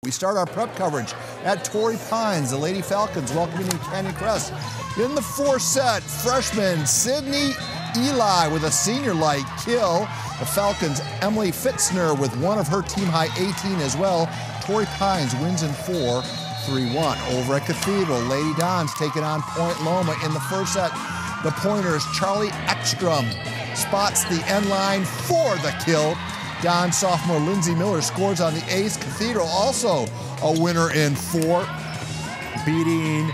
We start our prep coverage at Torrey Pines. The Lady Falcons welcoming in Canyon Crest. In the fourth set, freshman Sydney Eli with a senior-like kill. The Falcons' Emily Fitzner with one of her team-high 18 as well. Torrey Pines wins in 4, 3-1. Over at Cathedral, Lady Dons taking on Point Loma in the first set. The Pointers' Charlie Ekstrom spots the end line for the kill. Don sophomore Lindsay Miller scores on the ace. Cathedral also a winner in 4, beating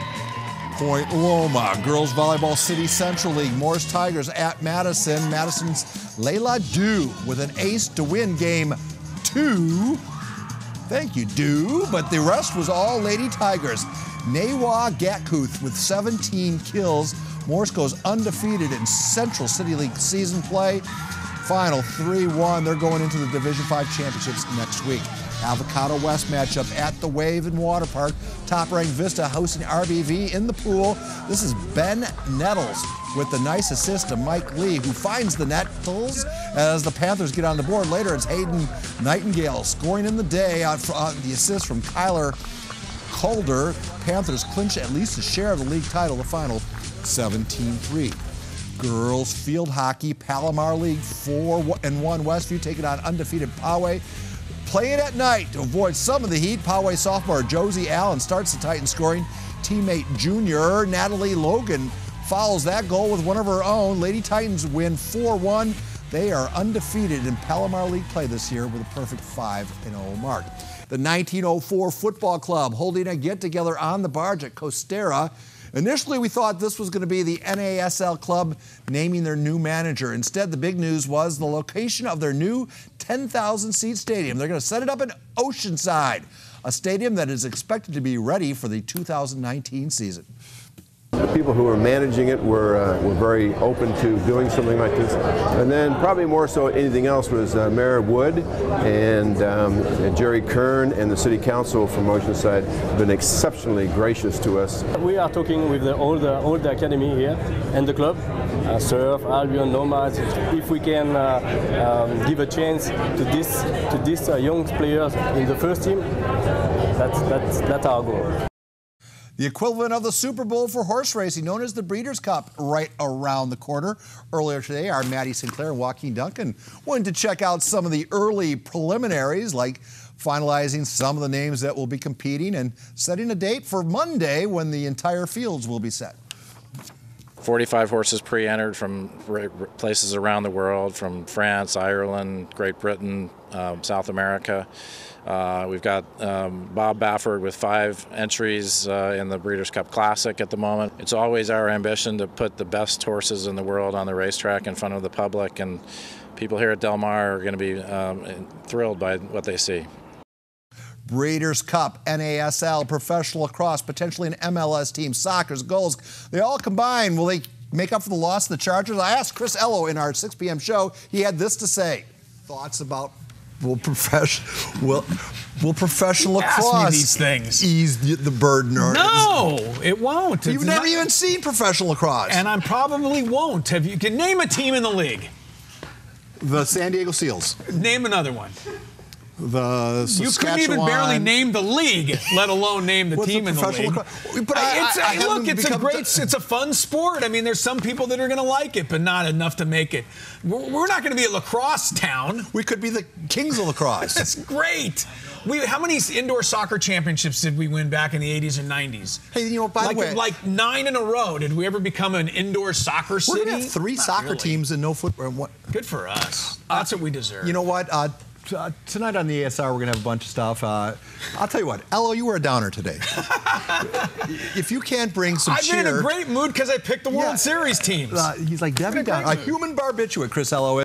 Point Loma. Girls Volleyball City Central League, Morse Tigers at Madison. Madison's Layla Du with an ace to win game 2. Thank you, Du. But the rest was all Lady Tigers. Newa Gatkuth with 17 kills. Morse goes undefeated in Central City League season play. Final 3-1. They're going into the Division 5 championships next week. Avocado West matchup at the Wave and Water Park. Top-ranked Vista hosting RBV in the pool. This is Ben Nettles with the nice assist to Mike Lee, who finds the Nettles as the Panthers get on the board. Later, it's Hayden Nightingale scoring in the day on the assist from Kyler Calder. Panthers clinch at least a share of the league title. The final 17-3. Girls field hockey, Palomar League 4-1 Westview taking on undefeated Poway. Playing at night to avoid some of the heat, Poway sophomore Josie Allen starts the Titans scoring. Teammate junior Natalie Logan follows that goal with one of her own. Lady Titans win 4-1. They are undefeated in Palomar League play this year with a perfect 5-0 mark. The 1904 Football Club holding a get-together on the barge at Costera. Initially, we thought this was going to be the NASL club naming their new manager. Instead, the big news was the location of their new 10,000-seat stadium. They're going to set it up in Oceanside, a stadium that is expected to be ready for the 2019 season. The people who were managing it were very open to doing something like this. And then probably more so anything else was Mayor Wood and Jerry Kern and the City Council from Oceanside have been exceptionally gracious to us. We are talking with all the academy here and the club, Surf, Albion, Loma. If we can give a chance to these young players in the first team, that's our goal. The equivalent of the Super Bowl for horse racing, known as the Breeders' Cup, right around the corner. Earlier today, our Maddie Sinclair and Joaquin Duncan wanted to check out some of the early preliminaries, like finalizing some of the names that will be competing and setting a date for Monday when the entire fields will be set. 45 horses pre-entered from places around the world, from France, Ireland, Great Britain, South America. We've got Bob Bafford with 5 entries in the Breeders' Cup Classic at the moment. It's always our ambition to put the best horses in the world on the racetrack in front of the public, and people here at Del Mar are going to be thrilled by what they see. Breeders' Cup, NASL, professional lacrosse, potentially an MLS team, soccer's goals. They all combine. Will they make up for the loss of the Chargers? I asked Chris Ello in our 6 p.m. show. He had this to say. Thoughts about will professional lacrosse these things ease the burden? Or no, it won't. You've never even seen professional lacrosse. And I probably won't. You can name a team in the league. The San Diego Seals. Name another one. The Saskatchewan. You couldn't even barely name the league, let alone name the team in the league. But look, it's a fun sport. I mean, there's some people that are going to like it, but not enough to make it. We're not going to be a lacrosse town. We could be the kings of lacrosse. That's great. How many indoor soccer championships did we win back in the 80s and 90s? Hey, you know, by the way, like 9 in a row. Did we ever become an indoor soccer city? We're going to have 3 soccer teams and no football. Good for us. That's what we deserve. You know what? Tonight on the ASR, we're going to have a bunch of stuff. I'll tell you what, Ello, you were a downer today. If you can't bring some cheer. I've been in a great mood because I picked the World Series teams. He's like Debbie Downer, a human barbiturate, Chris Ello is.